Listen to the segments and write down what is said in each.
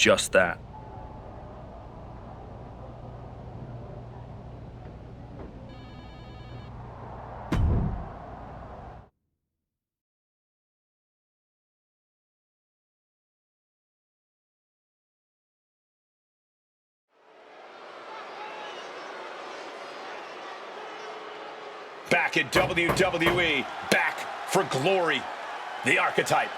just that. Back at WWE, back for glory, the archetype.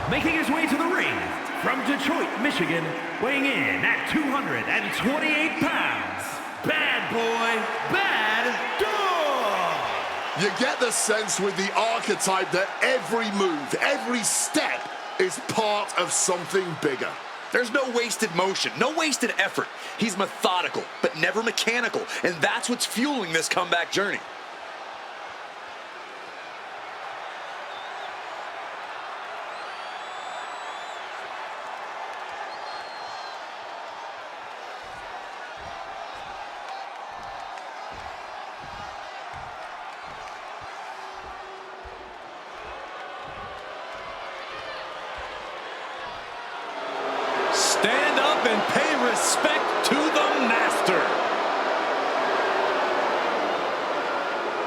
Making his way to the ring from Detroit, Michigan, weighing in at 228 pounds, Bad Boy, Baddog. You get the sense with the archetype that every move, every step is part of something bigger. There's no wasted motion, no wasted effort. He's methodical, but never mechanical, and that's what's fueling this comeback journey. Stand up and pay respect to the master.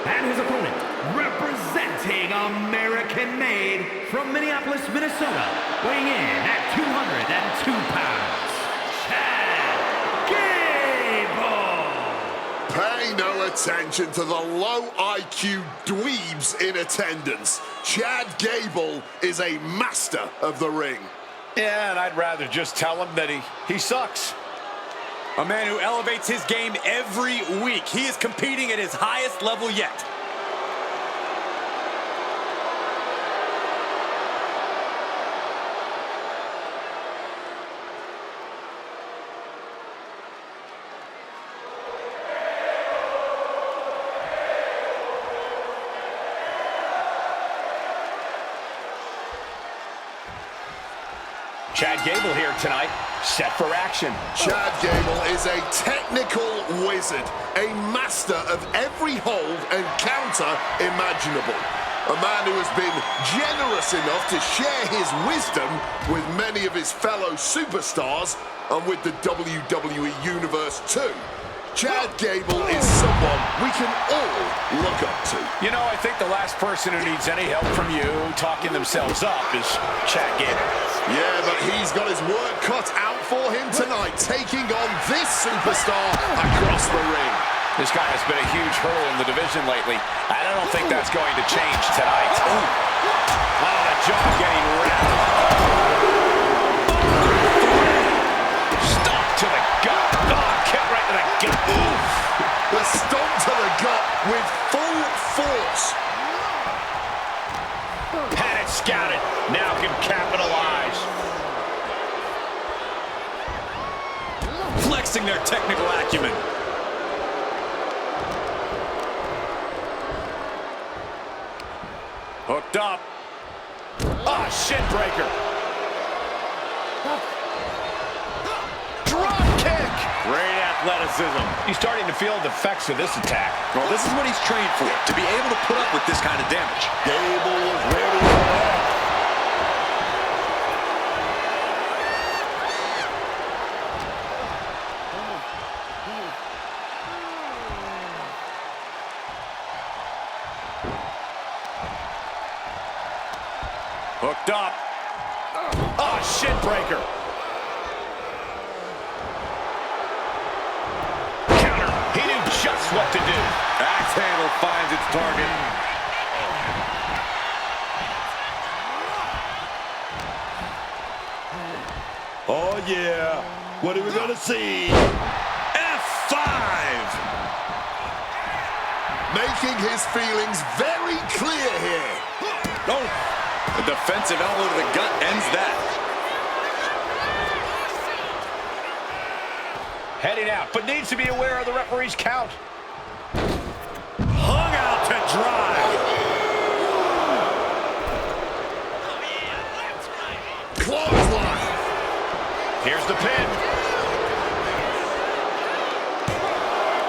And his opponent, representing American-made from Minneapolis, Minnesota, weighing in at 202 pounds, Chad Gable. Pay no attention to the low IQ dweebs in attendance. Chad Gable is a master of the ring. Yeah, and I'd rather just tell him that he sucks. A man who elevates his game every week. He is competing at his highest level yet. Chad Gable here tonight, set for action. Chad Gable is a technical wizard, a master of every hold and counter imaginable. A man who has been generous enough to share his wisdom with many of his fellow superstars and with the WWE Universe too. Chad Gable is someone we can all look up to. You know, I think the last person who needs any help from you talking themselves up is Chad Gable. Yeah, but he's got his work cut out for him tonight, taking on this superstar across the ring. This guy has been a huge hurdle in the division lately. I don't think that's going to change tonight. Oh, the jaw getting wrapped. Stop to the gut. Oh, kick right to the gut. The stomp to the gut with full force. Had it scouted. Now can capitalize. Flexing their technical acumen. Hooked up. Ah, shin breaker. Drop kick. Great athleticism. He's starting to feel the effects of this attack. Well, this is what he's trained for, to be able to put up with this kind of damage. Gable is ready for that. Hooked up. Oh, shin breaker. Counter. He knew just what to do. Axe handle finds its target. Oh, yeah. What are we going to see? F5! Making his feelings very clear here. No. A defensive elbow to the gut ends that. Heading out, but needs to be aware of the referee's count. Hung out to dry. Clothesline. Here's the pin.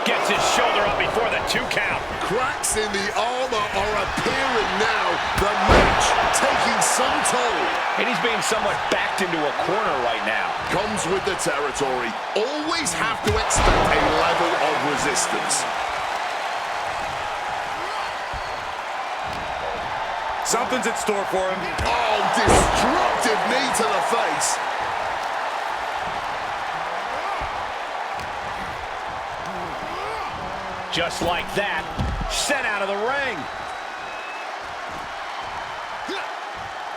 Gets his shoulder up before the 2 count. Cracks in the armor are appearing now. The match taking some toll. And he's being somewhat backed into a corner right now. Comes with the territory. Always have to expect a level of resistance. Something's in store for him. Oh, destructive knee to the face. Just like that, sent out of the ring.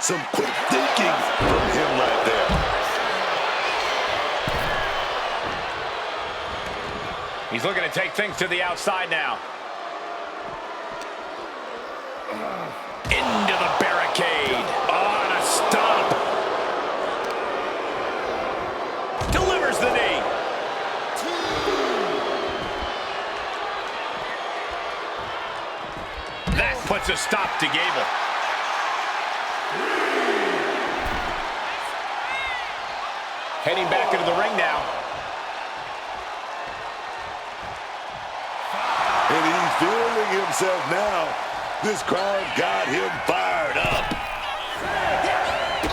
Some quick thinking from him right there. He's looking to take things to the outside now. Into the barricade. On a stomp. Delivers the knee. That puts a stop to Gable. Heading back into the ring now. And he's feeling himself now. This crowd got him fired up.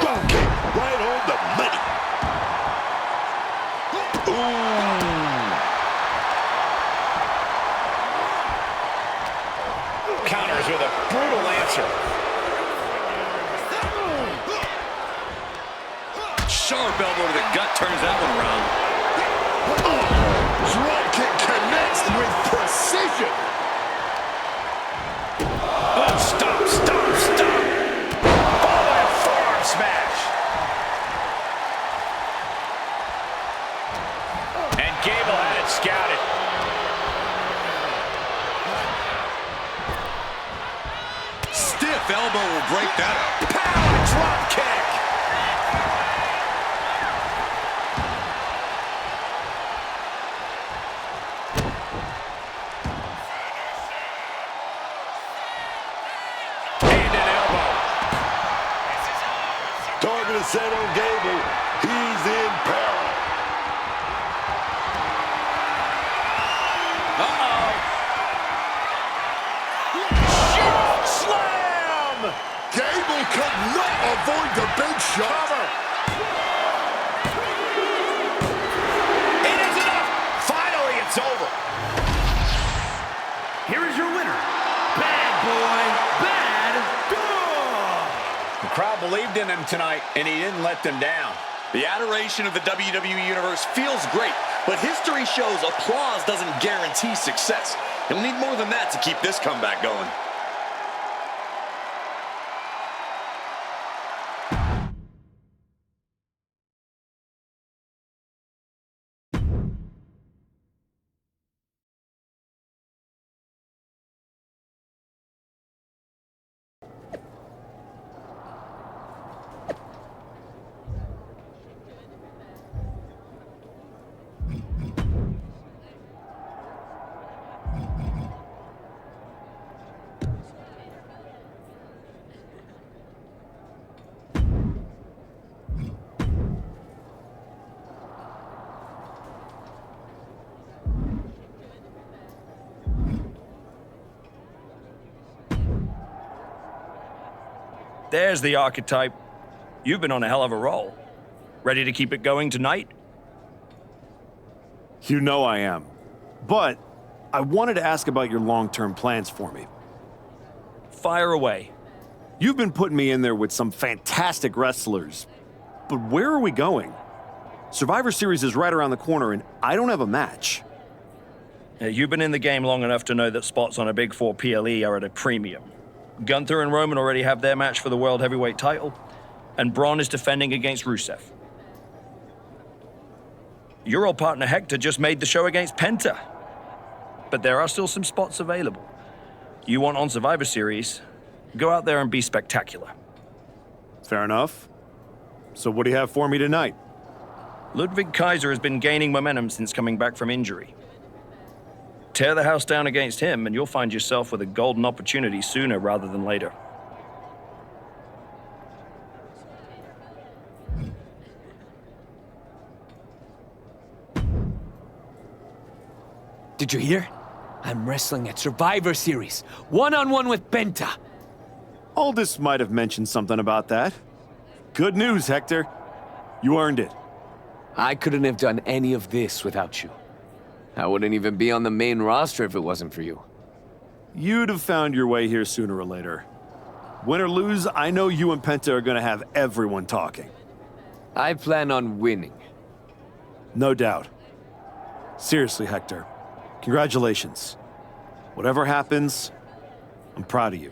Okay, right on the money. Counters with a brutal answer. Sharp elbow to the gut turns that one around. Drop kick connects with precision. Oh, stop, stop, stop. Oh, and a forearm smash. And Gable had it scouted. Stiff elbow will break that up. Power drop kick. Target is set on Gable. He's in peril. Uh-oh. Shoot slam! Gable could not avoid the big shot. It is enough. Finally, it's over. Here is your winner, Bad Boy, Baddog. The crowd believed in him tonight, and he didn't let them down. The adoration of the WWE Universe feels great, but history shows applause doesn't guarantee success. You'll need more than that to keep this comeback going. There's the archetype. You've been on a hell of a roll. Ready to keep it going tonight? You know I am. But I wanted to ask about your long-term plans for me. Fire away. You've been putting me in there with some fantastic wrestlers. But where are we going? Survivor Series is right around the corner, and I don't have a match. You've been in the game long enough to know that spots on a Big Four PLE are at a premium. Gunther and Roman already have their match for the World Heavyweight title, and Braun is defending against Rusev. Your old partner Hector just made the show against Penta, but there are still some spots available. You want on Survivor Series, go out there and be spectacular. Fair enough. So what do you have for me tonight? Ludwig Kaiser has been gaining momentum since coming back from injury. Tear the house down against him, and you'll find yourself with a golden opportunity sooner rather than later. Did you hear? I'm wrestling at Survivor Series, one-on-one with Penta. Aldous might have mentioned something about that. Good news, Hector. You earned it. I couldn't have done any of this without you. I wouldn't even be on the main roster if it wasn't for you. You'd have found your way here sooner or later. Win or lose, I know you and Penta are gonna have everyone talking. I plan on winning. No doubt. Seriously, Hector. Congratulations. Whatever happens, I'm proud of you.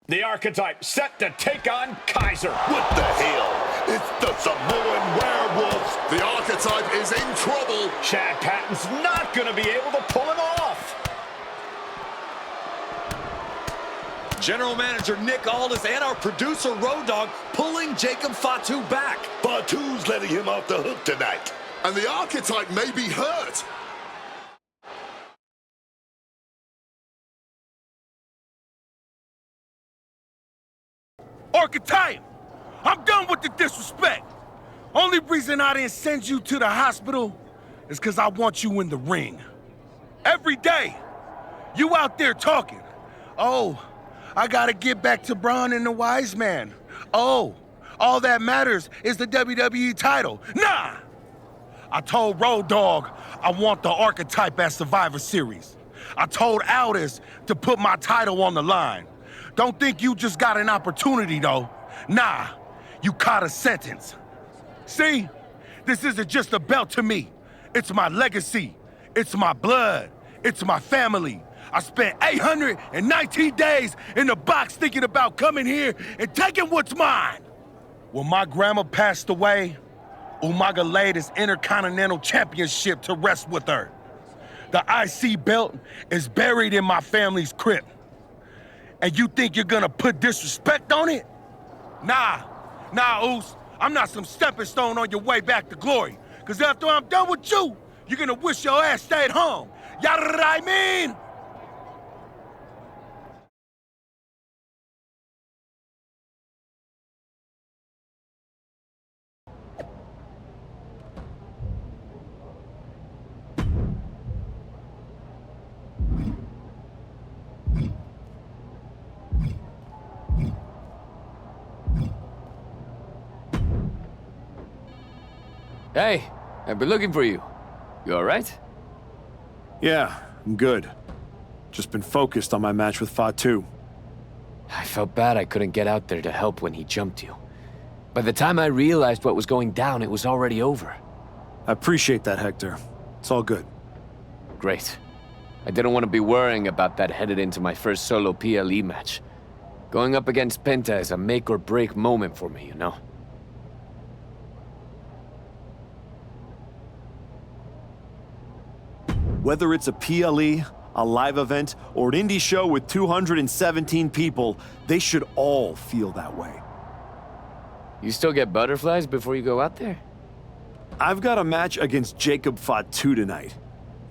The Archetype set to take on Kaiser. What the hell? It's the Samoan werewolves. The Archetype is in trouble. Chad Patton's not going to be able to pull him off. General Manager Nick Aldis and our producer Road Dogg pulling Jacob Fatu back. Fatu's letting him off the hook tonight. And the Archetype may be hurt. Archetype! I'm done with the disrespect. Only reason I didn't send you to the hospital is because I want you in the ring. Every day, you out there talking. Oh, I gotta get back to Braun and the Wise Man. Oh, all that matters is the WWE title. Nah! I told Road Dogg I want the Archetype at Survivor Series. I told Aldis to put my title on the line. Don't think you just got an opportunity, though. Nah, you caught a sentence. See? This isn't just a belt to me. It's my legacy. It's my blood. It's my family. I spent 819 days in the box thinking about coming here and taking what's mine. When my grandma passed away, Umaga laid his Intercontinental Championship to rest with her. The IC belt is buried in my family's crypt. And you think you're gonna put disrespect on it? Nah, Oos. I'm not some stepping stone on your way back to glory. Cause after I'm done with you, you're gonna wish your ass stayed home. You know what I mean? Hey, I've been looking for you. You all right? Yeah, I'm good. Just been focused on my match with Fatu. I felt bad I couldn't get out there to help when he jumped you. By the time I realized what was going down, it was already over. I appreciate that, Hector. It's all good. Great. I didn't want to be worrying about that headed into my first solo PLE match. Going up against Penta is a make-or-break moment for me, you know? Whether it's a PLE, a live event, or an indie show with 217 people, they should all feel that way. You still get butterflies before you go out there? I've got a match against Jacob Fatu tonight.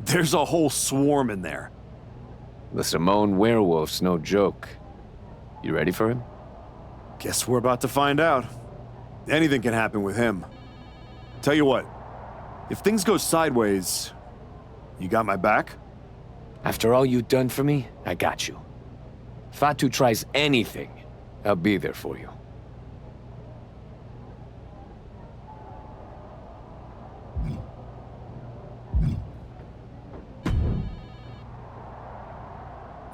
There's a whole swarm in there. The Samoan werewolf's no joke. You ready for him? Guess we're about to find out. Anything can happen with him. Tell you what, if things go sideways, you got my back? After all you've done for me, I got you. Fatu tries anything, I'll be there for you.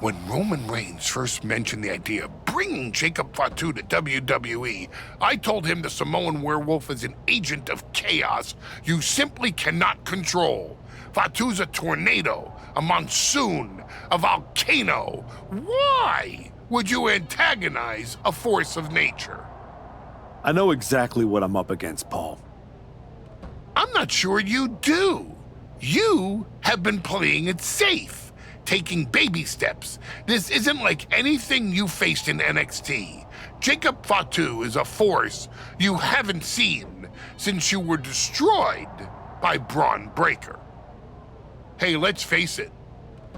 When Roman Reigns first mentioned the idea of bringing Jacob Fatu to WWE, I told him the Samoan werewolf is an agent of chaos you simply cannot control. Fatu's a tornado, a monsoon, a volcano. Why would you antagonize a force of nature? I know exactly what I'm up against, Paul. I'm not sure you do. You have been playing it safe, taking baby steps. This isn't like anything you faced in NXT. Jacob Fatu is a force you haven't seen since you were destroyed by Braun Breaker. Hey, let's face it.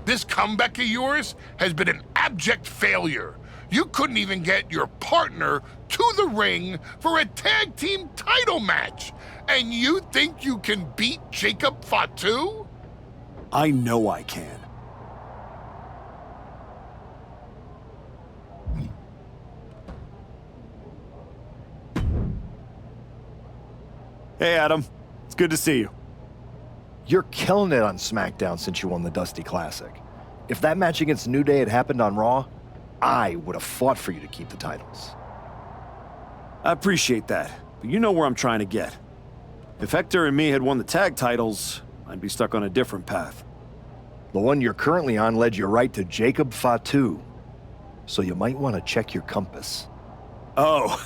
This comeback of yours has been an abject failure. You couldn't even get your partner to the ring for a tag team title match. And you think you can beat Jacob Fatu? I know I can. Hey, Adam. It's good to see you. You're killing it on SmackDown since you won the Dusty Classic. If that match against New Day had happened on Raw, I would have fought for you to keep the titles. I appreciate that, but you know where I'm trying to get. If Hector and me had won the tag titles, I'd be stuck on a different path. The one you're currently on led you right to Jacob Fatu, so you might want to check your compass. Oh,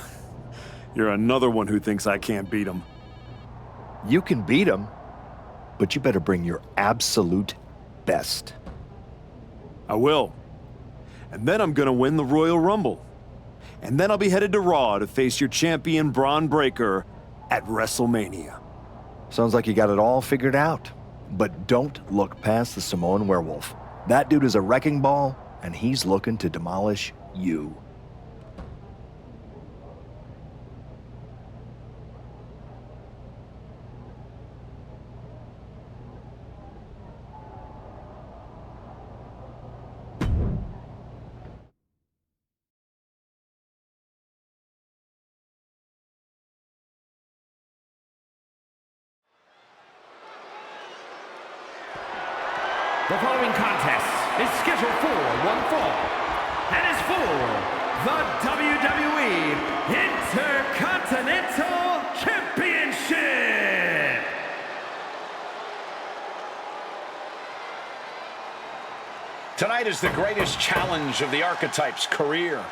you're another one who thinks I can't beat him. You can beat him, but you better bring your absolute best. I will. And then I'm gonna win the Royal Rumble. And then I'll be headed to Raw to face your champion Braun Breaker at WrestleMania. Sounds like you got it all figured out. But don't look past the Samoan werewolf. That dude is a wrecking ball, and he's looking to demolish you. The following contest is scheduled for one fall and is for the WWE Intercontinental Championship. Tonight is the greatest challenge of the Archetype's career.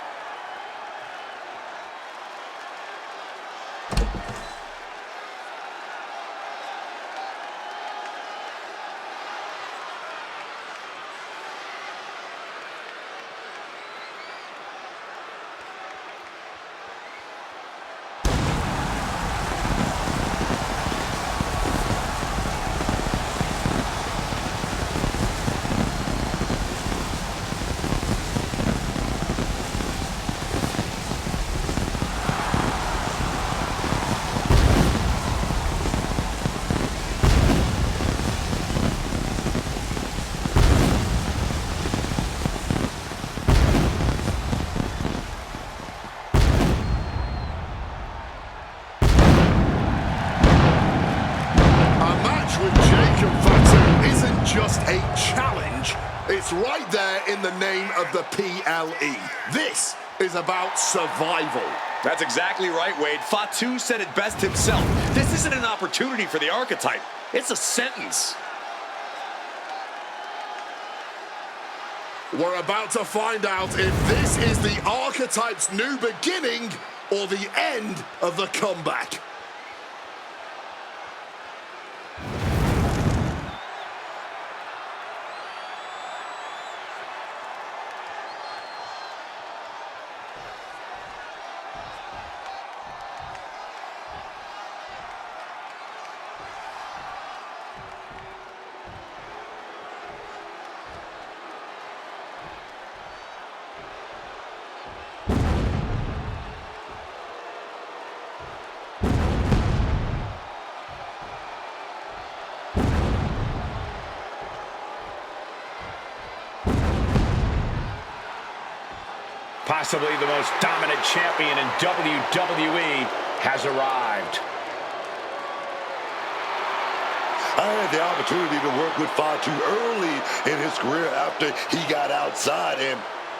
Just a challenge. It's right there in the name of the PLE. This is about survival. That's exactly right, Wade. Fatu said it best himself. This isn't an opportunity for the Archetype. It's a sentence. We're about to find out if this is the Archetype's new beginning or the end of the comeback. Possibly the most dominant champion in WWE has arrived. had the opportunity to work with Fatu early in his career after he got outside, and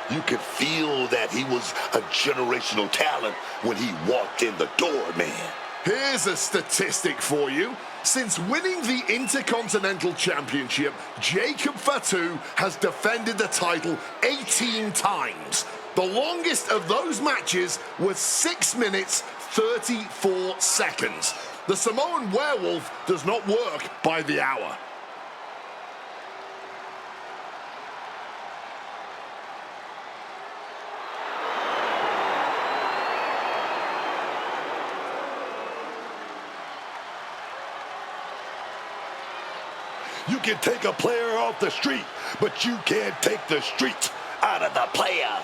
you could feel that he was a generational talent when he walked in the door, man. Here's a statistic for you. Since winning the Intercontinental Championship, Jacob Fatu has defended the title 18 times. The longest of those matches was 6 minutes, 34 seconds. The Samoan Werewolf does not work by the hour. You can take a player off the street, but you can't take the street out of the player.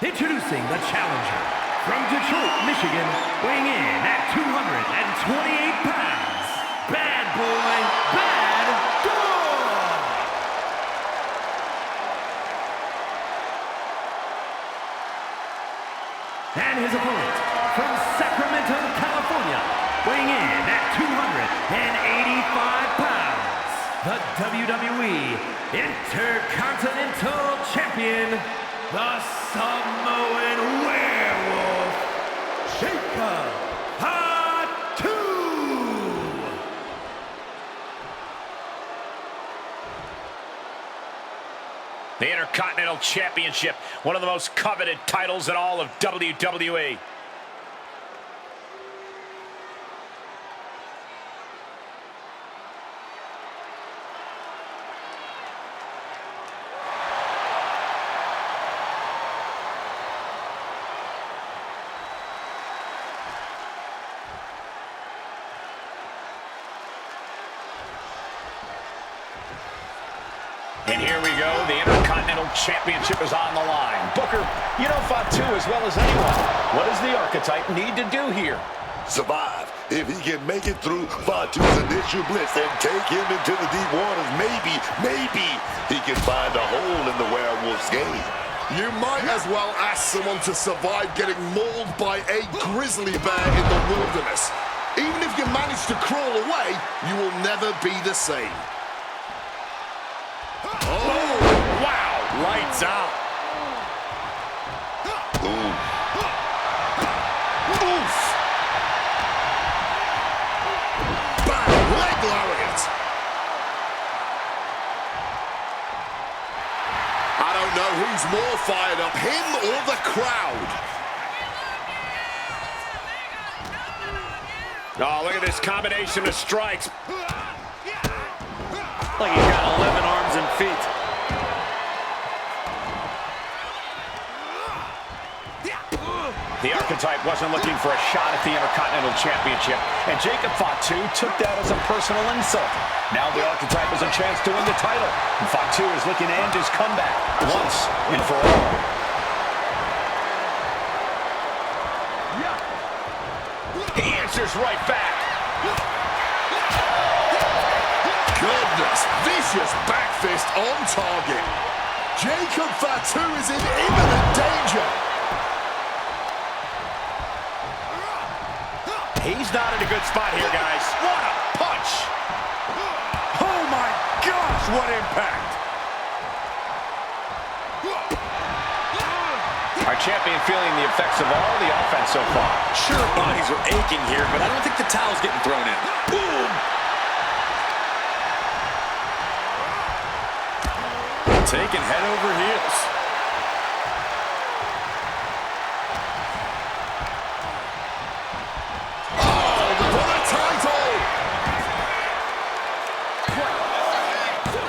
Introducing the challenger from Detroit, Michigan, weighing in at 228 pounds, Bad Boy, Baddog! And his opponent from Sacramento, California, weighing in at 285 pounds, the WWE Intercontinental Champion, the Samoan Werewolf, Jacob Fatu! The Intercontinental Championship, one of the most coveted titles in all of WWE. And here we go, the Intercontinental Championship is on the line. Booker, you know Fatu as well as anyone. What does the archetype need to do here? Survive. If he can make it through Fatu's initial blitz and take him into the deep waters, maybe he can find a hole in the Werewolf's game. You might as well ask someone to survive getting mauled by a grizzly bear in the wilderness. Even if you manage to crawl away, you will never be the same. Oh, wow, lights out. Ooh. Oof! Bang, leg lariat. I don't know who's more fired up, him or the crowd. Oh, look at this combination of strikes. Like he's got 11 arms and feet. The archetype wasn't looking for a shot at the Intercontinental Championship, and Jacob Fatu took that as a personal insult. Now the archetype has a chance to win the title, and Fatu is looking to end his comeback once and for all. He answers right back. Goodness, vicious back fist on target. Jacob Fatu is in imminent danger. He's not in a good spot here, guys. What a punch! Oh my gosh, what impact! Our champion feeling the effects of all the offense so far. Sure, bodies are aching here, but I don't think the towel's getting thrown in. Boom! Taking head over heels.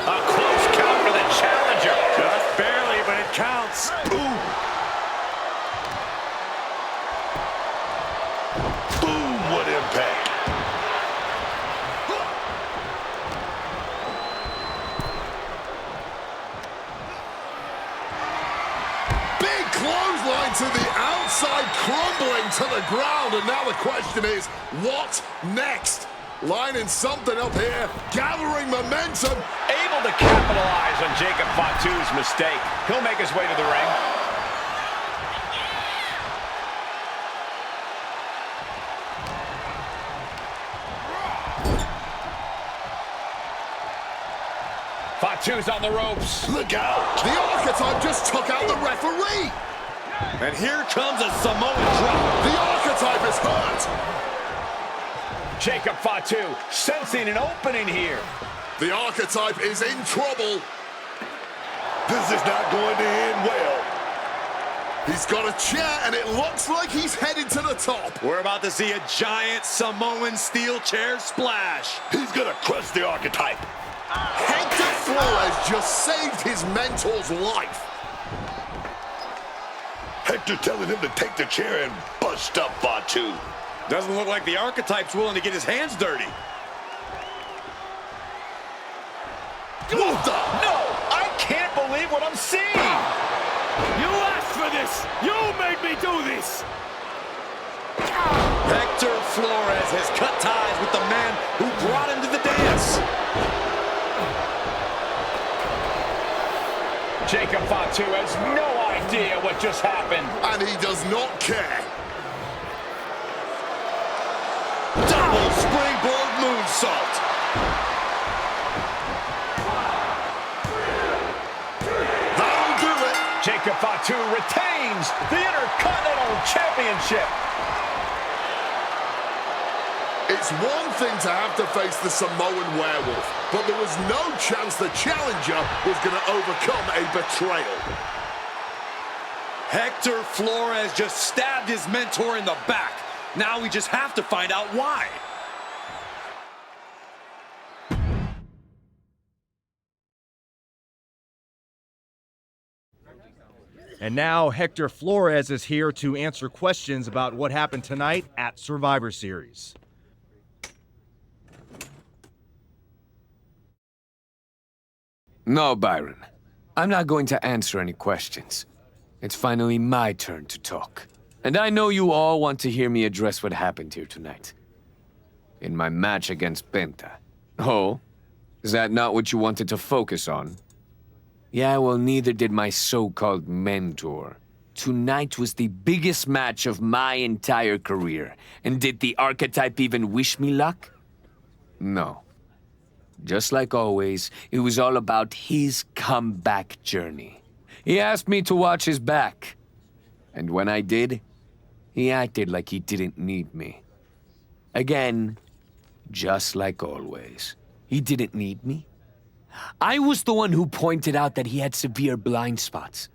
A close count for the challenger. Just barely, but it counts. Ooh. Boom, what impact. outside crumbling to the ground, and now the question is, what next? Lining something up here, gathering momentum. Able to capitalize on Jacob Fatu's mistake. He'll make his way to the ring. Fatu's on the ropes. Look out! The Archetype just took out the referee! And here comes a Samoan drop. The Archetype is hurt! Jacob Fatu sensing an opening here. The Archetype is in trouble. This is not going to end well. He's got a chair, and it looks like he's headed to the top. We're about to see a giant Samoan steel chair splash. He's going to crush the Archetype. Hector Flores just saved his mentor's life. Hector telling him to take the chair and bust up Fatu. Doesn't look like the Archetype's willing to get his hands dirty. What the? No, I can't believe what I'm seeing. You asked for this! You made me do this! Hector Flores has cut ties with the man who brought him to the dance. Jacob Fatu has no idea what just happened. And he does not care. Double springboard moonsault. That'll do it. Jacob Fatu retains the Intercontinental Championship. It's one thing to have to face the Samoan werewolf, but there was no chance the challenger was going to overcome a betrayal. Hector Flores just stabbed his mentor in the back. Now we just have to find out why. And now Hector Flores is here to answer questions about what happened tonight at Survivor Series. No, Byron. I'm not going to answer any questions. It's finally my turn to talk. And I know you all want to hear me address what happened here tonight. In my match against Penta. Oh? Is that not what you wanted to focus on? Yeah, well, neither did my so-called mentor. Tonight was the biggest match of my entire career. And did the Archetype even wish me luck? No. Just like always, it was all about his comeback journey. He asked me to watch his back. And when I did, he acted like he didn't need me. Again, just like always. He didn't need me. I was the one who pointed out that he had severe blind spots.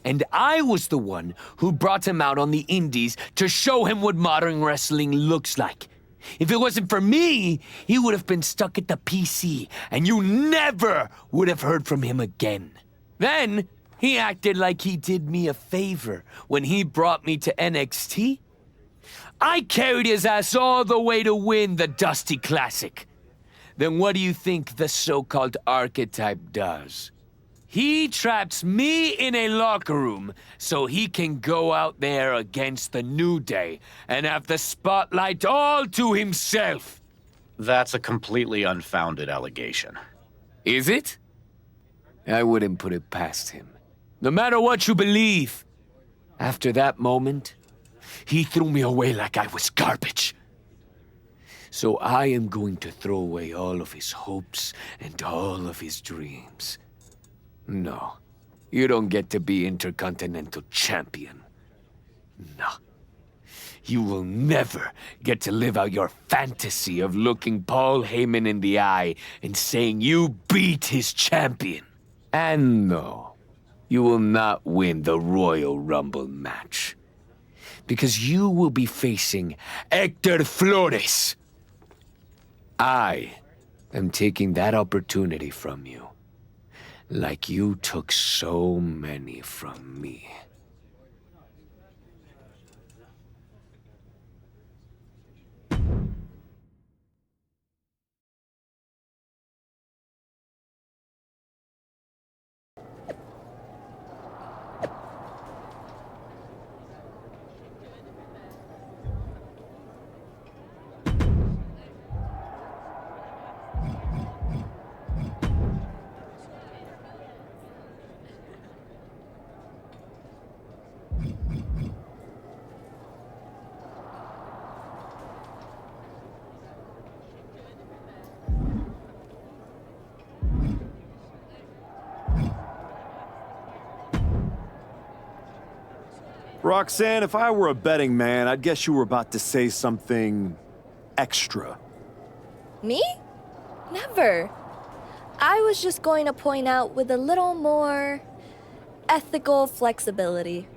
And I was the one who brought him out on the indies to show him what modern wrestling looks like. If it wasn't for me, he would have been stuck at the PC, and you never would have heard from him again. Then, he acted like he did me a favor when he brought me to NXT. I carried his ass all the way to win the Dusty Classic. Then what do you think the so-called Archetype does? He traps me in a locker room so he can go out there against the New Day and have the spotlight all to himself. That's a completely unfounded allegation. Is it? I wouldn't put it past him. No matter what you believe. After that moment, he threw me away like I was garbage. So I am going to throw away all of his hopes and all of his dreams. No, you don't get to be Intercontinental Champion. No. You will never get to live out your fantasy of looking Paul Heyman in the eye and saying you beat his champion. And no, you will not win the Royal Rumble match. Because you will be facing Hector Flores. I am taking that opportunity from you. Like you took so many from me. Roxanne, if I were a betting man, I'd guess you were about to say something extra. Me? Never. I was just going to point out with a little more ethical flexibility.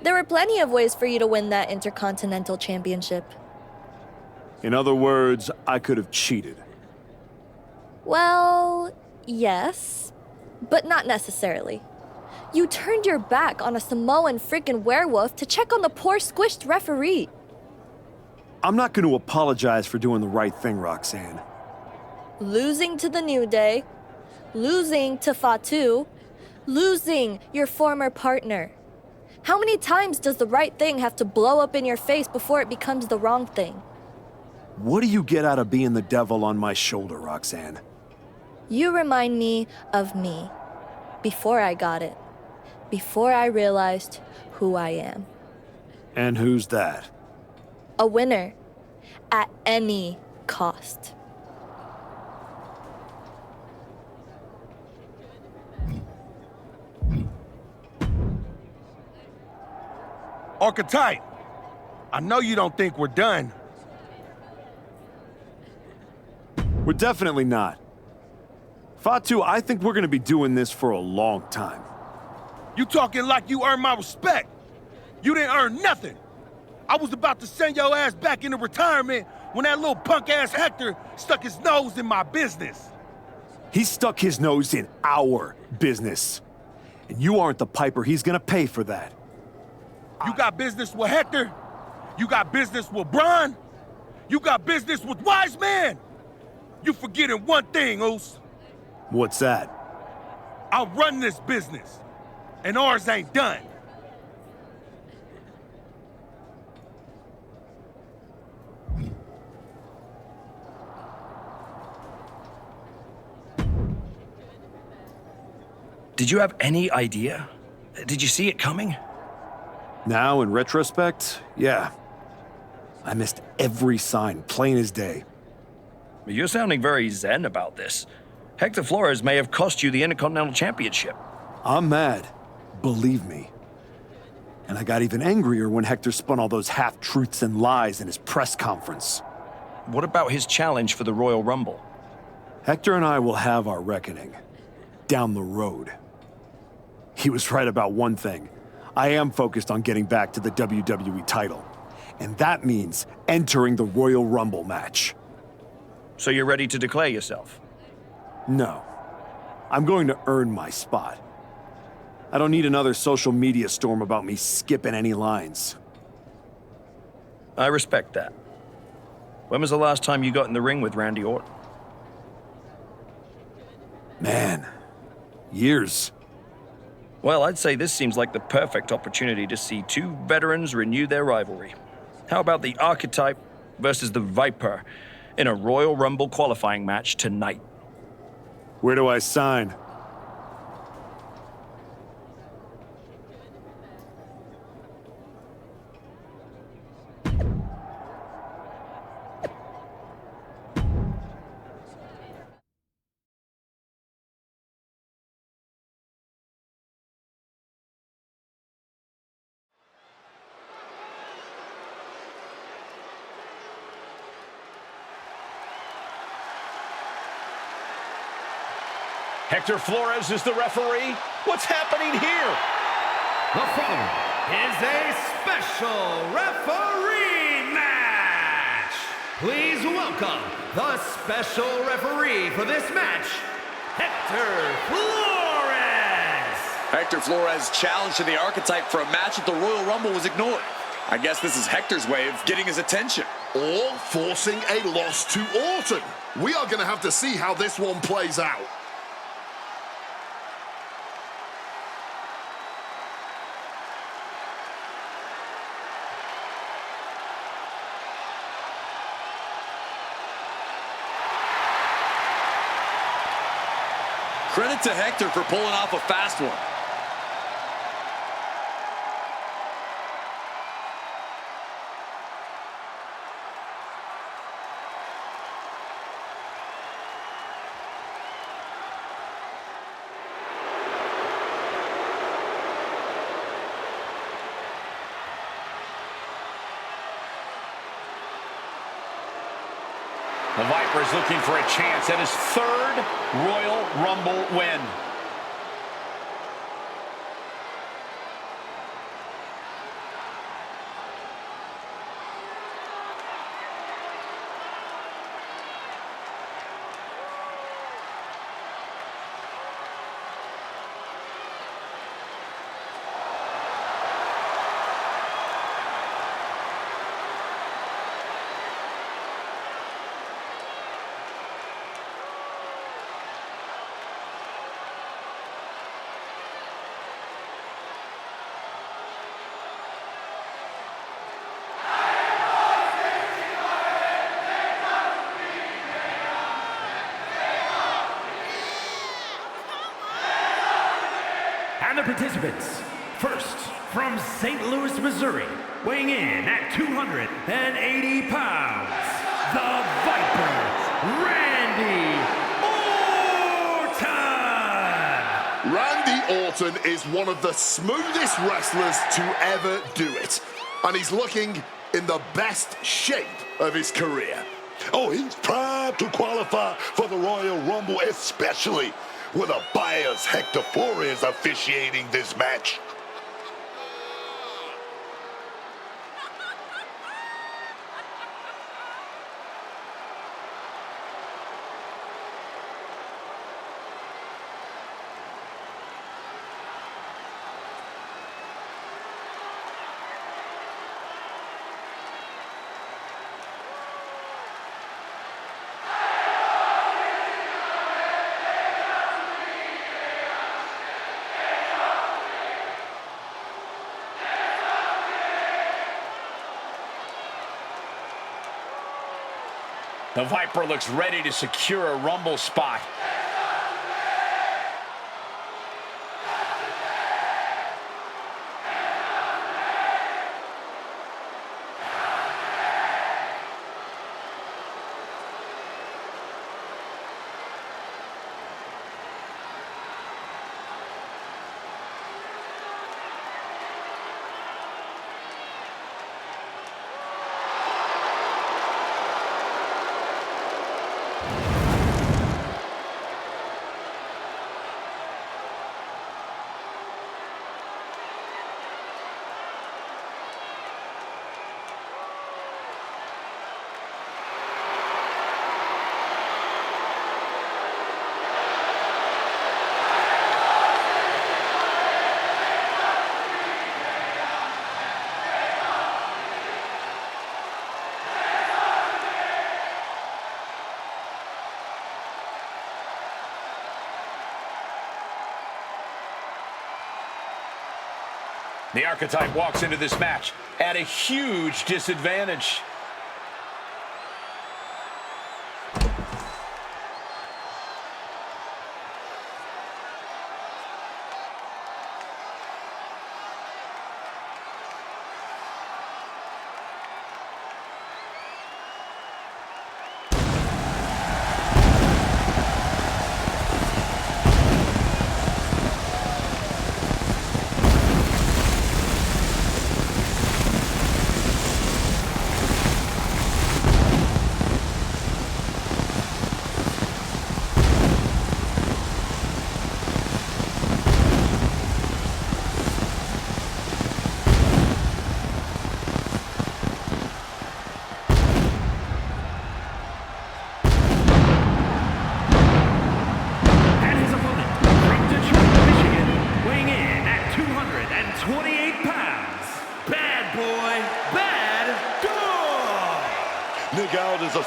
There were plenty of ways for you to win that Intercontinental Championship. In other words, I could have cheated. Well, yes, but not necessarily. You turned your back on a Samoan freaking werewolf to check on the poor squished referee. I'm not going to apologize for doing the right thing, Roxanne. Losing to the New Day, losing to Fatu, losing your former partner. How many times does the right thing have to blow up in your face before it becomes the wrong thing? What do you get out of being the devil on my shoulder, Roxanne? You remind me of me. Before I got it. Before I realized who I am. And who's that? A winner. At any cost. Archetype, I know you don't think we're done. We're definitely not. Fatu, I think we're gonna be doing this for a long time. You talking like you earned my respect. You didn't earn nothing. I was about to send your ass back into retirement when that little punk-ass Hector stuck his nose in my business. He stuck his nose in our business. And you aren't the piper he's gonna pay for that. You got business with Hector? You got business with Braun? You got business with Wise Man? You forgetting one thing, Oos. What's that? I run this business, and ours ain't done. Did you have any idea? Did you see it coming? Now, in retrospect, yeah. I missed every sign, plain as day. You're sounding very zen about this. Hector Flores may have cost you the Intercontinental Championship. I'm mad, believe me. And I got even angrier when Hector spun all those half-truths and lies in his press conference. What about his challenge for the Royal Rumble? Hector and I will have our reckoning. Down the road. He was right about one thing. I am focused on getting back to the WWE title. And that means entering the Royal Rumble match. So you're ready to declare yourself? No. I'm going to earn my spot. I don't need another social media storm about me skipping any lines. I respect that. When was the last time you got in the ring with Randy Orton? Man, years. Well, I'd say this seems like the perfect opportunity to see two veterans renew their rivalry. How about the Archetype versus the Viper in a Royal Rumble qualifying match tonight? Where do I sign? Hector Flores is the referee. What's happening here? The following is a special referee match. Please welcome the special referee for this match, Hector Flores. Hector Flores' challenge to the Archetype for a match at the Royal Rumble was ignored. I guess this is Hector's way of getting his attention. Or forcing a loss to Orton. We are going to have to see how this one plays out. Credit to Hector for pulling off a fast one. The Viper is looking for a chance at his third Royal Rumble win. And the participants, first from St. Louis, Missouri, weighing in at 280 pounds, the Viper, Randy Orton! Randy Orton is one of the smoothest wrestlers to ever do it. And he's looking in the best shape of his career. Oh, he's primed to qualify for the Royal Rumble, especially with a biased Hector Flores officiating this match. The Viper looks ready to secure a Rumble spot. The Archetype walks into this match at a huge disadvantage.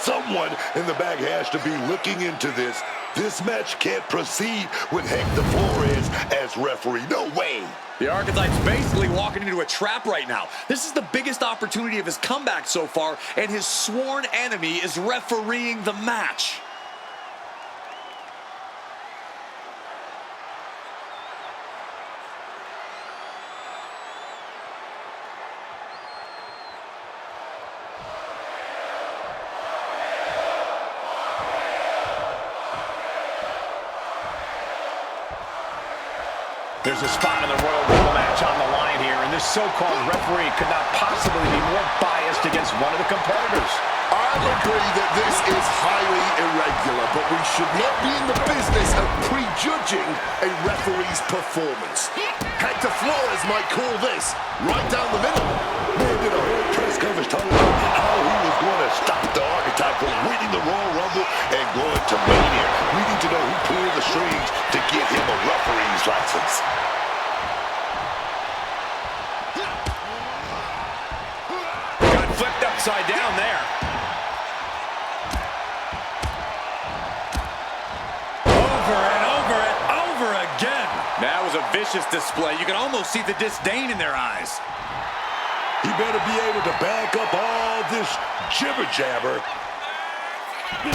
Someone in the back has to be looking into this. This match can't proceed with Hector Flores as referee. No way. The Archetype's basically walking into a trap right now. This is the biggest opportunity of his comeback so far, and his sworn enemy is refereeing the match. There's a spot in the Royal Rumble match on the line here, and this so-called referee could not possibly be more biased against one of the competitors. I'll agree that this is highly not be in the business of prejudging a referee's performance. Hector Flores might call this right down the middle. Man did a whole press conference talking about how he was going to stop the Archetype from winning the Royal Rumble and going to Mania. We need to know who pulled the strings to get him a referee's license. Got flipped upside down there. Over and over and over again. That was a vicious display. You can almost see the disdain in their eyes. He better be able to back up all this jibber-jabber.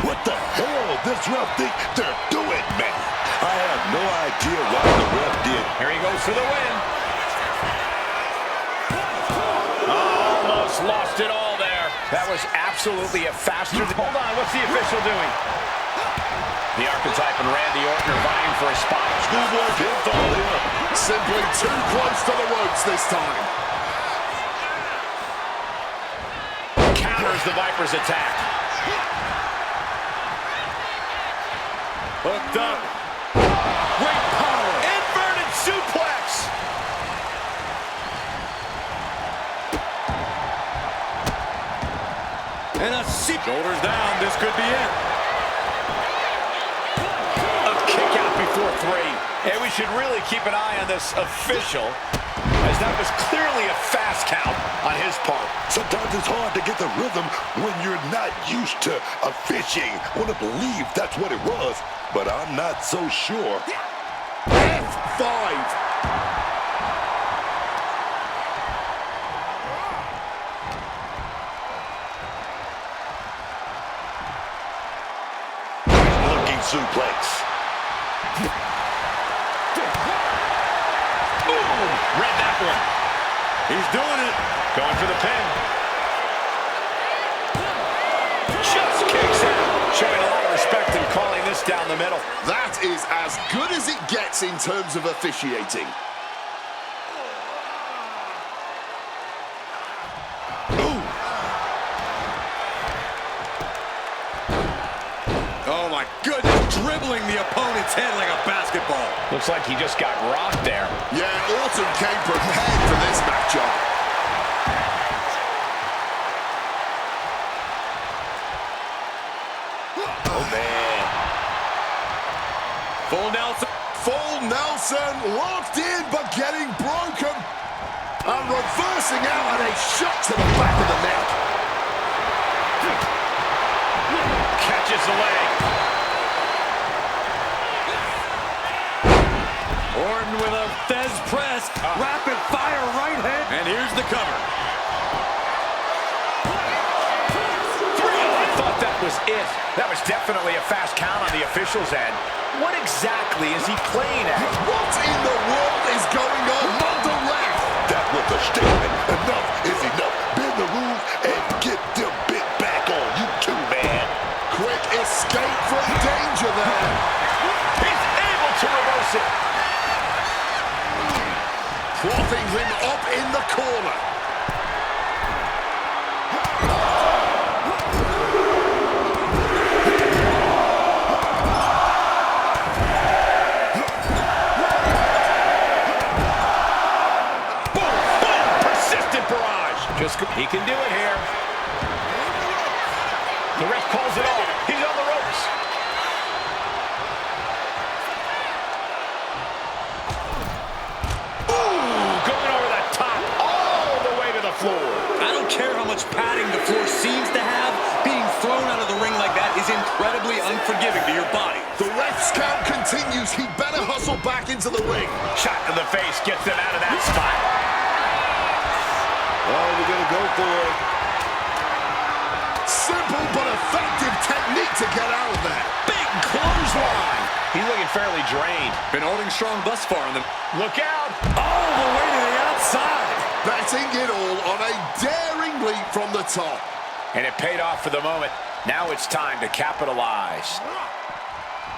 What the hell this ref think they're doing, man? I have no idea why the ref did. Here he goes for the win. Almost lost it all there. That was absolutely a faster... Hold on, what's the official doing? The Archetype and Randy Orton are vying for a spot. Schoolboy pinfall here. Simply too close to the ropes this time. Counters the Viper's attack. Hooked up. Great power. Inverted suplex. And a seat. Shoulders down. This could be it. A kick out before 3. And we should really keep an eye on this official, as that was clearly a fast count on his part. Sometimes it's hard to get the rhythm when you're not used to officiating. I want to believe that's what it was, but I'm not so sure. F5. Looking suplex. Boom! Read that one. He's doing it. Going for the pin. Just kicks out. Showing a lot of respect and calling this down the middle. That is as good as it gets in terms of officiating. Oh my goodness, dribbling the opponent's head like a basketball. Looks like he just got rocked there. Yeah, Orton came prepared for this matchup. Oh, man. Full Nelson. Full Nelson, locked in but getting broken. And reversing out and a shot to the back of the neck. Catches the leg. Orton with a Fez press. Rapid fire right hand. And here's the cover. 3. I thought that was it. That was definitely a fast count on the official's end. What exactly is he playing at? What in the world is going on the ref? That was a statement. Enough is enough. Bend the rules and get them bit back on you too, man. Quick escape from danger there. He's able to reverse it. Propping him up in the corner. He can do it here. The ref calls it off. He's on the ropes. Ooh, going over the top, all the way to the floor. I don't care how much padding the floor seems to have. Being thrown out of the ring like that is incredibly unforgiving to your body. The ref's count continues. He better hustle back into the ring. Shot to the face gets him out of that spot. Oh, we're going to go for it. Simple but effective technique to get out of there. Big clothesline. He's looking fairly drained. Been holding strong thus far in the... Look out. All the way to the outside. Betting it all on a daring leap from the top. And it paid off for the moment. Now it's time to capitalize.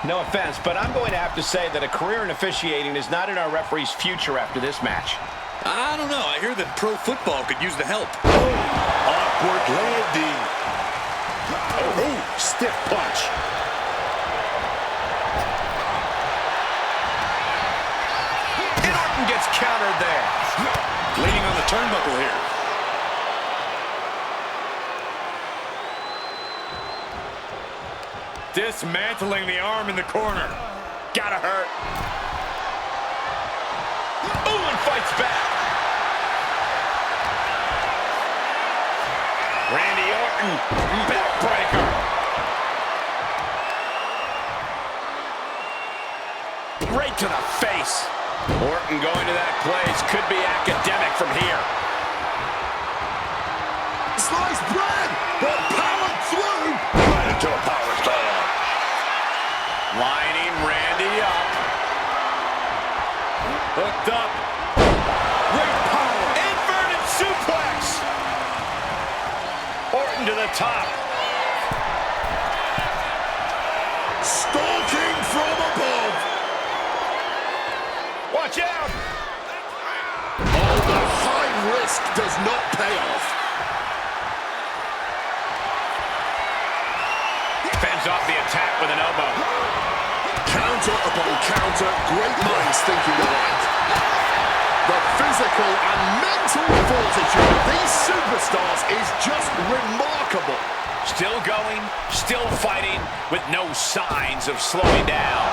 No offense, but I'm going to have to say that a career in officiating is not in our referee's future after this match. I don't know. I hear that pro football could use the help. Awkward landing. Oh, stiff punch. Dismantling the arm in the corner. Gotta hurt. Ooh, and fights back. Randy Orton, backbreaker. Right to the face. Orton going to that place. Could be academic from here. Sliced bread, but powered through. Right into a power slam. Lining Randy up. Hooked up. Great power. Inverted suplex. Orton to the top. Stalking from above. Watch out. Oh, the high risk does not pay off. Fends off the attack with an elbow. Counter upon counter, great minds thinking alike. The physical and mental fortitude of these superstars is just remarkable. Still going, still fighting, with no signs of slowing down.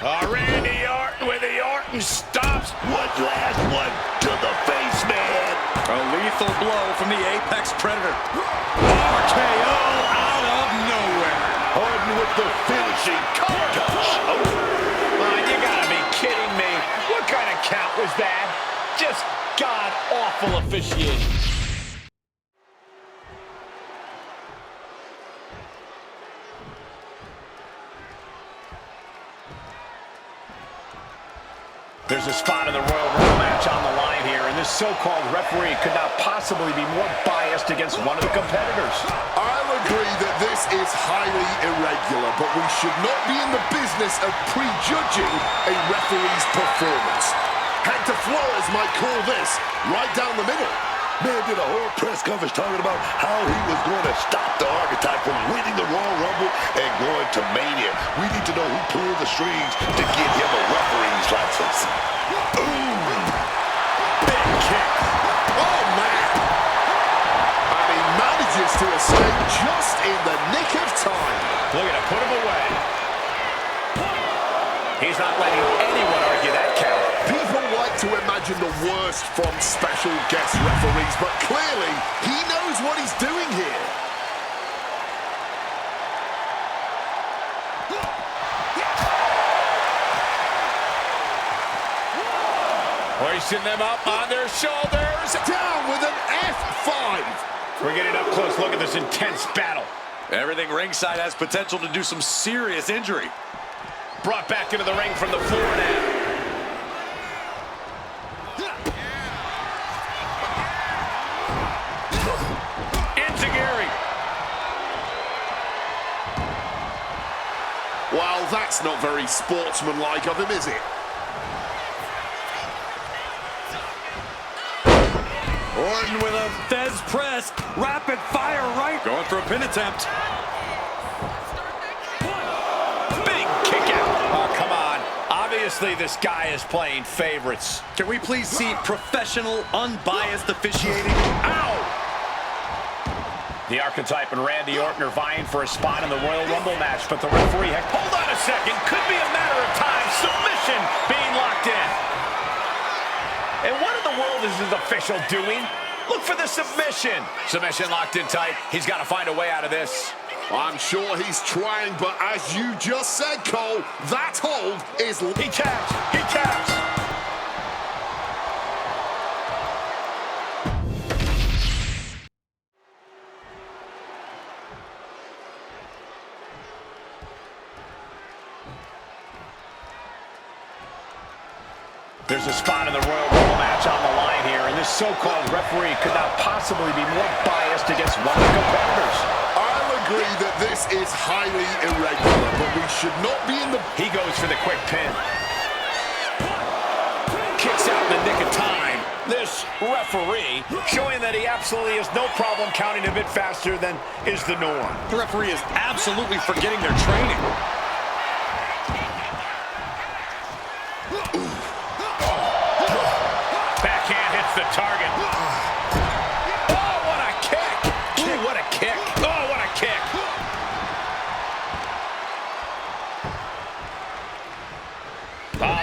Randy Orton with the Orton stops. One last one to the face, man. A lethal blow from the Apex Predator. RKO out of nowhere. Orton with the finishing touch. Oh. You gotta be kidding me. What kind of count was that? Just god-awful officiating. There's a spot in the Royal Rumble match on the line here, and this so-called referee could not possibly be more biased against one of the competitors. I'll agree that this is highly irregular, but we should not be in the business of prejudging a referee's performance. Hector Flores might call this right down the middle. Man did a whole press conference talking about how he was going to stop the Archetype from winning the Royal Rumble and going to Mania. We need to know who pulled the strings to get him a referee's license. Ooh! Big kick. Oh, man! And he manages to escape just in the nick of time. Look at him, put him away. He's not letting anyone argue that count. People like to imagine the worst from special guest referees, but clearly he knows what he's doing here. Hoisting them up on their shoulders. Down with an F5. We're getting up close. Look at this intense battle. Everything ringside has potential to do some serious injury. Brought back into the ring from the floor now. Well, that's not very sportsmanlike of him, is it? Orton with a Fez press. Rapid fire right. Going for a pin attempt. Big kick out. Oh, come on. Obviously, this guy is playing favorites. Can we please see professional, unbiased officiating? Ow! The Archetype and Randy Orton are vying for a spot in the Royal Rumble match, but the referee hold on a second. Could be a matter of time. Submission being locked in. And what in the world is this official doing? Look for the submission. Submission locked in tight. He's got to find a way out of this. I'm sure he's trying, but as you just said, Cole, that hold is... He taps. He taps. There's a spot in the Royal Rumble match on the line here, and this so-called referee could not possibly be more biased against one of the competitors. I'll agree that this is highly irregular, but we should not be in the... He goes for the quick pin. Kicks out in the nick of time. This referee showing that he absolutely has no problem counting a bit faster than is the norm. The referee is absolutely forgetting their training. the target. Oh, what a kick. Ooh, what a kick. Oh, what a kick.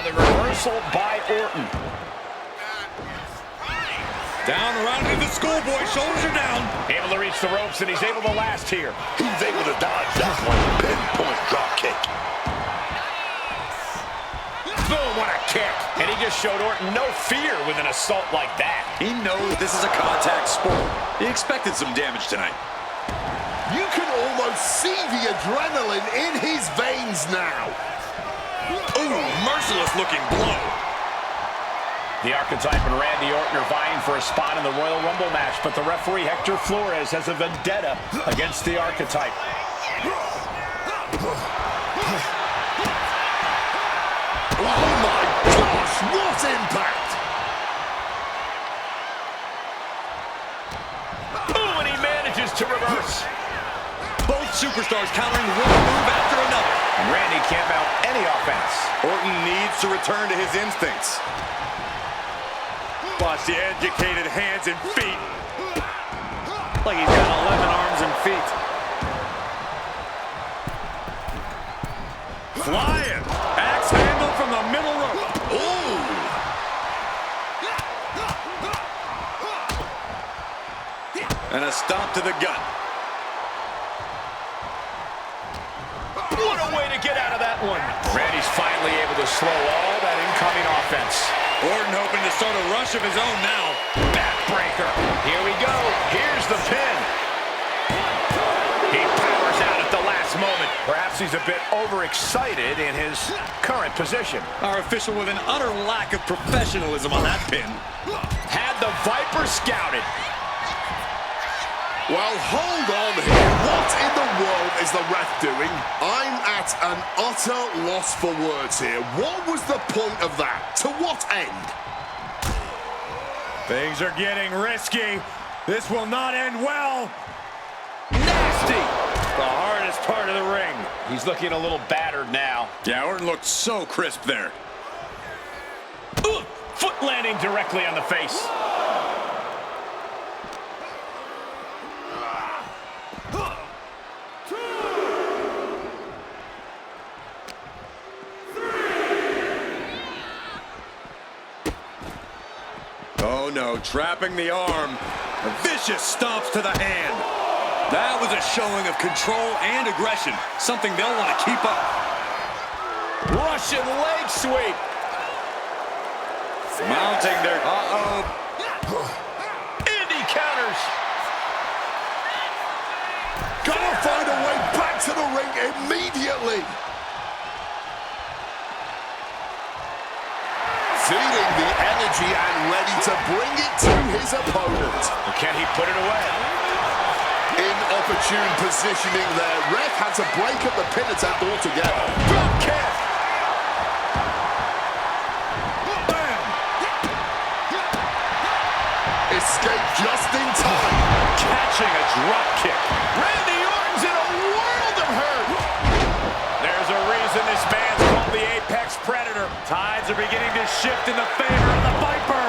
The reversal by Orton. Down around to the schoolboy. Shoulders are down. Able to reach the ropes, and he's able to last here. He's able to dodge that one. Pinpoint drop kick. Boom, what a kick. And he just showed Orton no fear with an assault like that. He knows this is a contact sport. He expected some damage tonight. You can almost see the adrenaline in his veins now. Ooh, merciless looking blow. The Archetype and Randy Orton are vying for a spot in the Royal Rumble match, but the referee Hector Flores has a vendetta against the Archetype. Oh my gosh, what impact! Ooh, and he manages to reverse. Both superstars countering one move after another. Randy can't mount any offense. Orton needs to return to his instincts. Watch the educated hands and feet. Like he's got 11 arms and feet. Flying. Axe handle from the middle rope. Ooh! And a stomp to the gut. What a way to get out of that one. Randy's finally able to slow all that incoming offense. Orton hoping to start a rush of his own now. Backbreaker. Here we go. Here's the pin. He powers out at the last moment. Perhaps he's a bit overexcited in his current position. Our official with an utter lack of professionalism on that pin. Had the Viper scouted. Well, hold on here. What in the world is the ref doing? I'm at an utter loss for words here. What was the point of that? To what end? Things are getting risky. This will not end well. Nasty. The hardest part of the ring. He's looking a little battered now. Yeah, Orton looked so crisp there. Ooh, foot landing directly on the face. Oh no, trapping the arm. Vicious stomps to the hand. That was a showing of control and aggression, something they'll want to keep up. Russian leg sweep. Mounting their... Indy counters. Gotta find a way back to the ring immediately. Feeling the energy and ready to bring it to his opponent. Can he put it away? Inopportune positioning there. Ref had to break up the pin attempt altogether. Drop kick. Bam! Escape just in time. Catching a drop kick. Randy Orton's in a world of hurt. There's a reason this man's called the Apex Predator. Tides are beginning to shift in the favor of the Viper.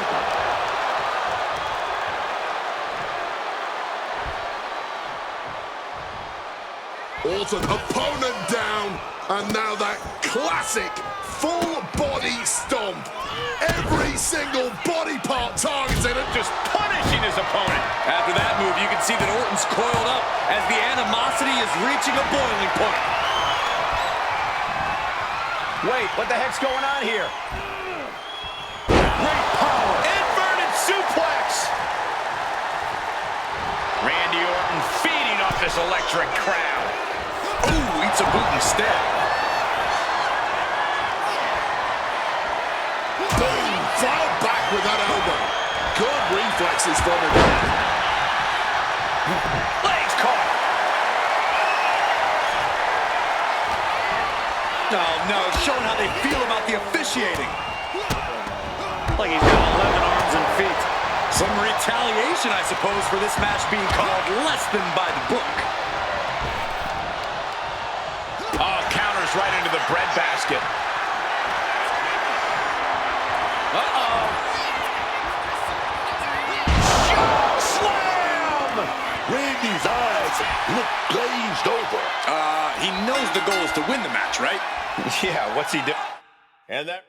Orton, opponent down, and now that classic full body stomp. Every single body part targeted and Just punishing his opponent. After that move, you can see that Orton's coiled up as the animosity is reaching a boiling point. Wait, what the heck's going on here? Great power. Inverted suplex. Randy Orton feeding off this electric crowd. Ooh, eats a boot instead. boom, filed back with that elbow. Good reflexes from him. Legs caught. Oh no, showing how they feel about the officiating. Like he's got 11 arms and feet. Some retaliation, I suppose, for this match being called less than by the book. Oh, counters right into the breadbasket. Uh-oh. eyes look glazed over. He knows the goal is to win the match, right? Yeah, what's he doing? And that...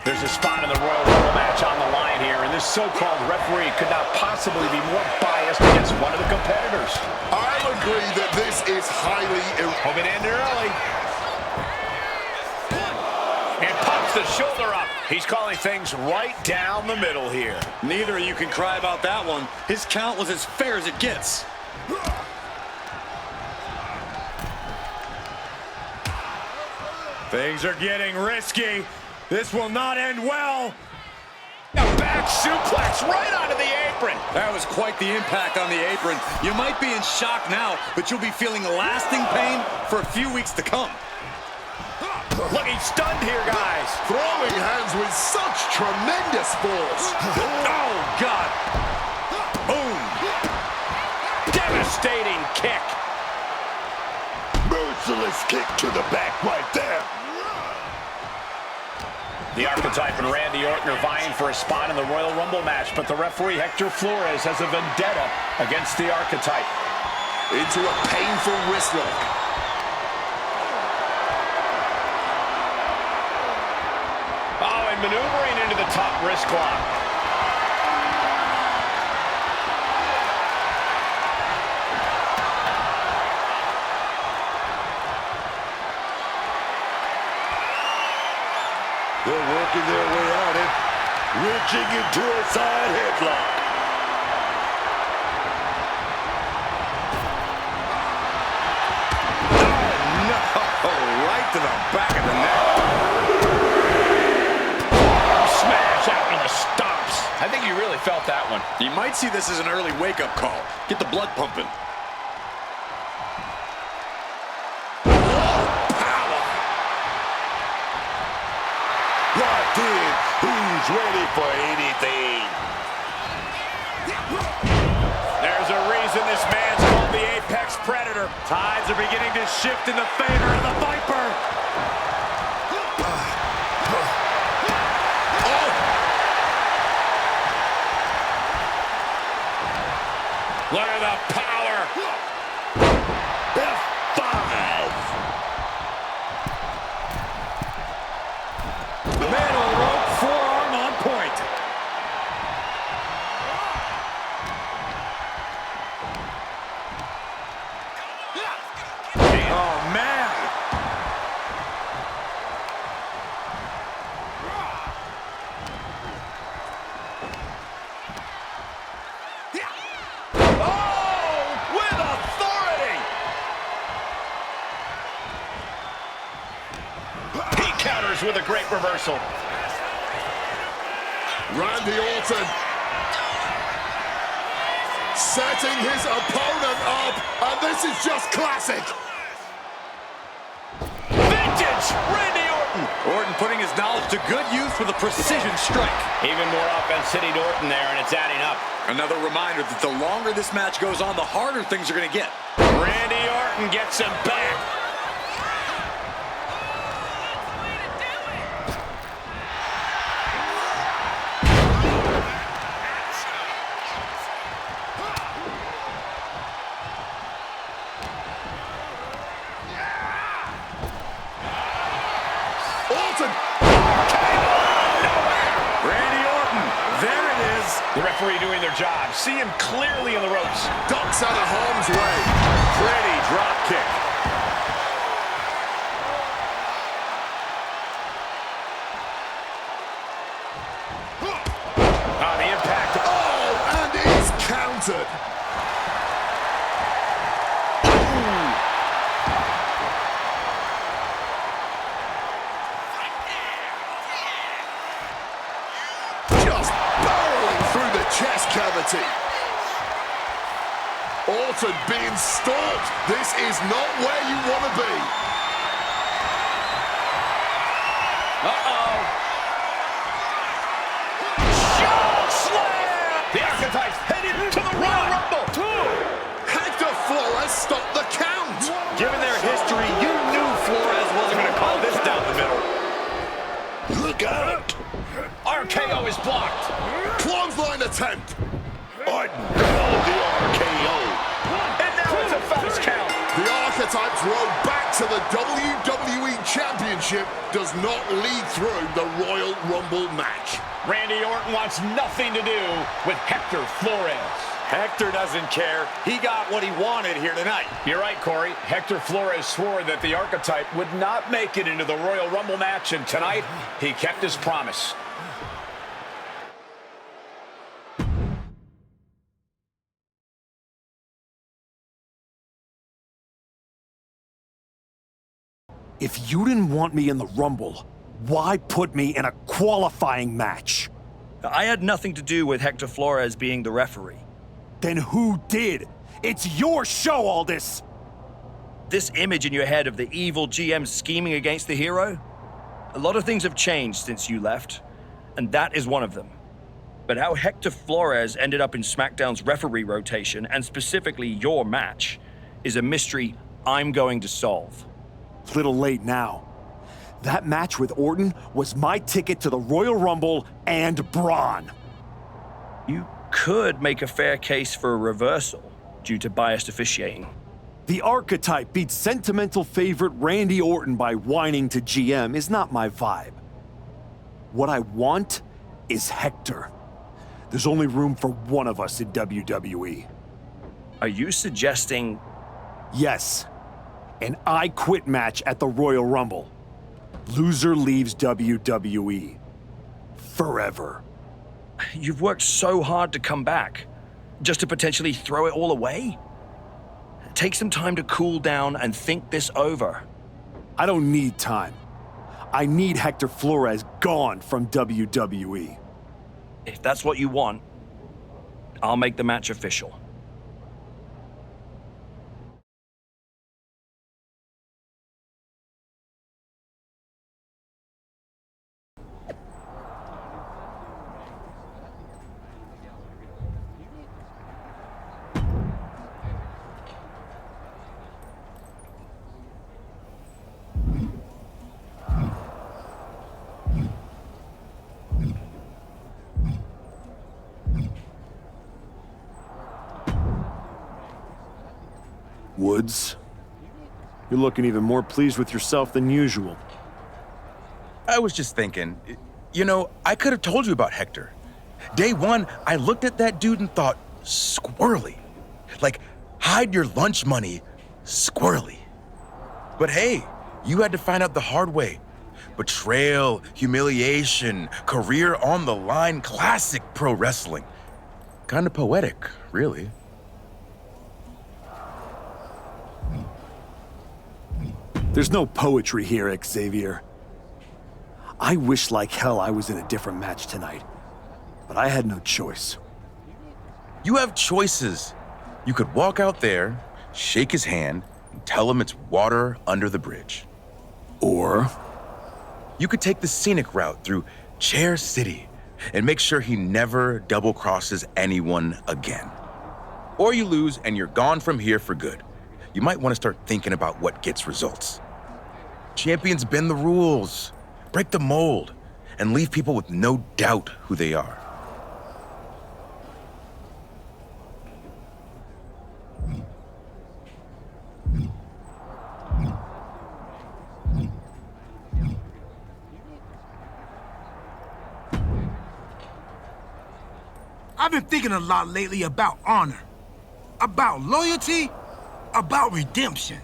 There's a spot in the Royal Rumble match on the line here, and this so-called referee could not possibly be more biased against one of the competitors. I'll agree that this is highly... Hope it ended early. And pops the shoulder up. He's calling things right down the middle here. Neither of you can cry about that one. His count was as fair as it gets. Things are getting risky. This will not end well. A back suplex right onto the apron. That was quite the impact on the apron. You might be in shock now, but you'll be feeling lasting pain for a few weeks to come. Looking stunned here, guys. Throwing hands with such tremendous force. Oh, God. Boom. Devastating kick. Merciless kick to the back right there. The Archetype and Randy Orton are vying for a spot in the Royal Rumble match, but the referee, Hector Flores, has a vendetta against the Archetype. Into a painful wrist lock. Oh, and maneuvering into the top wrist lock. They're working their way out and wrenching into a side headlock. Oh, no! Right to the back of the neck. Smash out in the stumps. I think you really felt that one. You might see this as an early wake-up call. Get the blood pumping. Locked in. Who's ready for anything? There's a reason this man's called the Apex Predator. Tides are beginning to shift in the favor of the Viper. Look at the power. F5. Middle rope forearm on point. Oh, man. With a great reversal. Randy Orton setting his opponent up, and this is just classic. Vintage Randy Orton. Orton putting his knowledge to good use with a precision strike. Even more offense hitting Orton there, and it's adding up. Another reminder that the longer this match goes on, the harder things are going to get. Randy Orton gets him back. The referee doing their job. See him clearly in the ropes. Ducks out of harm's way. Pretty drop kick. Oh, the impact. Oh, and it's countered. Chest cavity. Orton being stalked. This is not where you want to be. Uh-oh. Shock slam! The Archetype's headed to the Royal Rumble. Hector Flores stopped the count. Given their history, you knew Flores blocked. Clothesline attempt. Oh, the RKO. And now it's a fast count. The Archetype's road back to the WWE Championship does not lead through the Royal Rumble match. Randy Orton wants nothing to do with Hector Flores. Hector doesn't care. He got what he wanted here tonight. You're right, Corey. Hector Flores swore that the Archetype would not make it into the Royal Rumble match, and tonight he kept his promise. If you didn't want me in the Rumble, why put me in a qualifying match? I had nothing to do with Hector Flores being the referee. Then who did? It's your show, Aldis! This image in your head of the evil GM scheming against the hero? A lot of things have changed since you left, and that is one of them. But how Hector Flores ended up in SmackDown's referee rotation, and specifically your match, is a mystery I'm going to solve. Little late now. That match with Orton was my ticket to the Royal Rumble and Braun. You could make a fair case for a reversal due to biased officiating. The Archetype beat sentimental favorite Randy Orton by whining to GM is not my vibe. What I want is Hector. There's only room for one of us in WWE. Are you suggesting... Yes. An I Quit match at the Royal Rumble. Loser leaves WWE. Forever. You've worked so hard to come back, just to potentially throw it all away? Take some time to cool down and think this over. I don't need time. I need Hector Flores gone from WWE. If that's what you want, I'll make the match official. Woods, you're looking even more pleased with yourself than usual. I was just thinking, you know, I could have told you about Hector. Day one, I looked at that dude and thought, squirrely. Like, hide your lunch money, squirrely. But hey, you had to find out the hard way. Betrayal, humiliation, career on the line, classic pro wrestling. Kind of poetic, really. There's no poetry here, Xavier. I wish like hell I was in a different match tonight, but I had no choice. You have choices. You could walk out there, shake his hand, and tell him it's water under the bridge. Or you could take the scenic route through Chair City and make sure he never double crosses anyone again. Or you lose and you're gone from here for good. You might want to start thinking about what gets results. Champions bend the rules, break the mold, and leave people with no doubt who they are. I've been thinking a lot lately about honor, about loyalty, about redemption.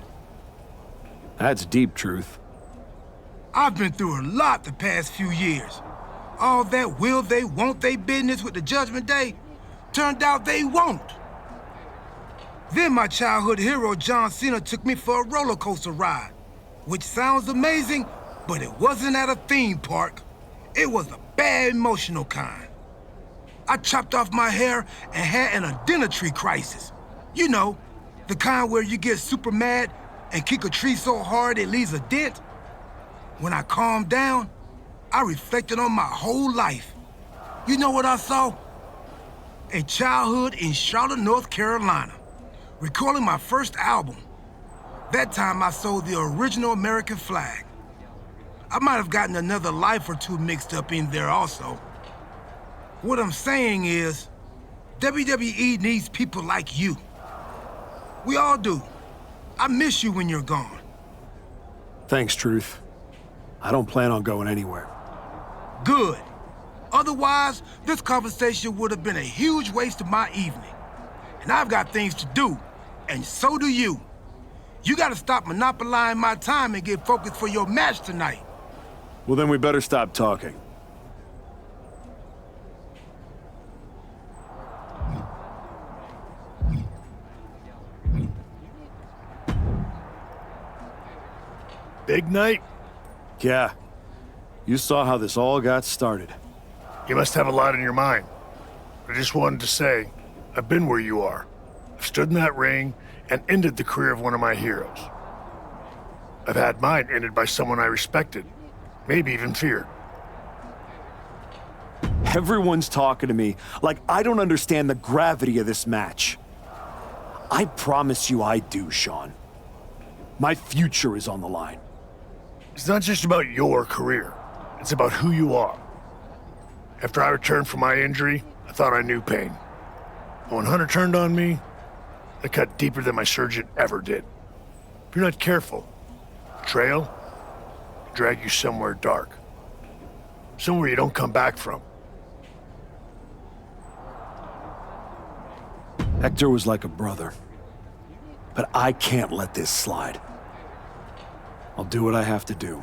That's deep truth. I've been through a lot the past few years. All that will they, won't they business with the Judgment Day turned out they won't. Then my childhood hero John Cena took me for a roller coaster ride, which sounds amazing, but it wasn't at a theme park. It was a bad emotional kind. I chopped off my hair and had an identity crisis. You know, the kind where you get super mad and kick a tree so hard it leaves a dent. When I calmed down, I reflected on my whole life. You know what I saw? A childhood in Charlotte, North Carolina, recalling my first album. That time I sold the original American flag. I might have gotten another life or two mixed up in there also. What I'm saying is, WWE needs people like you. We all do. I miss you when you're gone. Thanks, Truth. I don't plan on going anywhere. Good. Otherwise, this conversation would have been a huge waste of my evening. And I've got things to do, and so do you. You gotta stop monopolizing my time and get focused for your match tonight. Well, then we better stop talking. Big night? Yeah. You saw how this all got started. You must have a lot in your mind. I just wanted to say, I've been where you are. I've stood in that ring and ended the career of one of my heroes. I've had mine ended by someone I respected, maybe even feared. Everyone's talking to me like I don't understand the gravity of this match. I promise you I do, Sean. My future is on the line. It's not just about your career. It's about who you are. After I returned from my injury, I thought I knew pain. But when Hunter turned on me, it cut deeper than my surgeon ever did. If you're not careful, betrayal can drag you somewhere dark. Somewhere you don't come back from. Hector was like a brother. But I can't let this slide. I'll do what I have to do.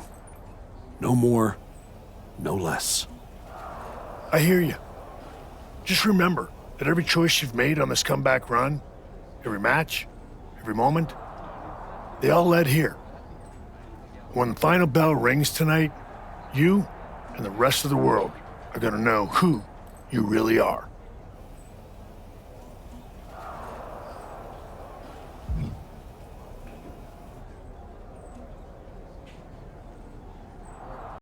No more, no less. I hear you. Just remember that every choice you've made on this comeback run, every match, every moment, they all led here. When the final bell rings tonight, you and the rest of the world are gonna know who you really are.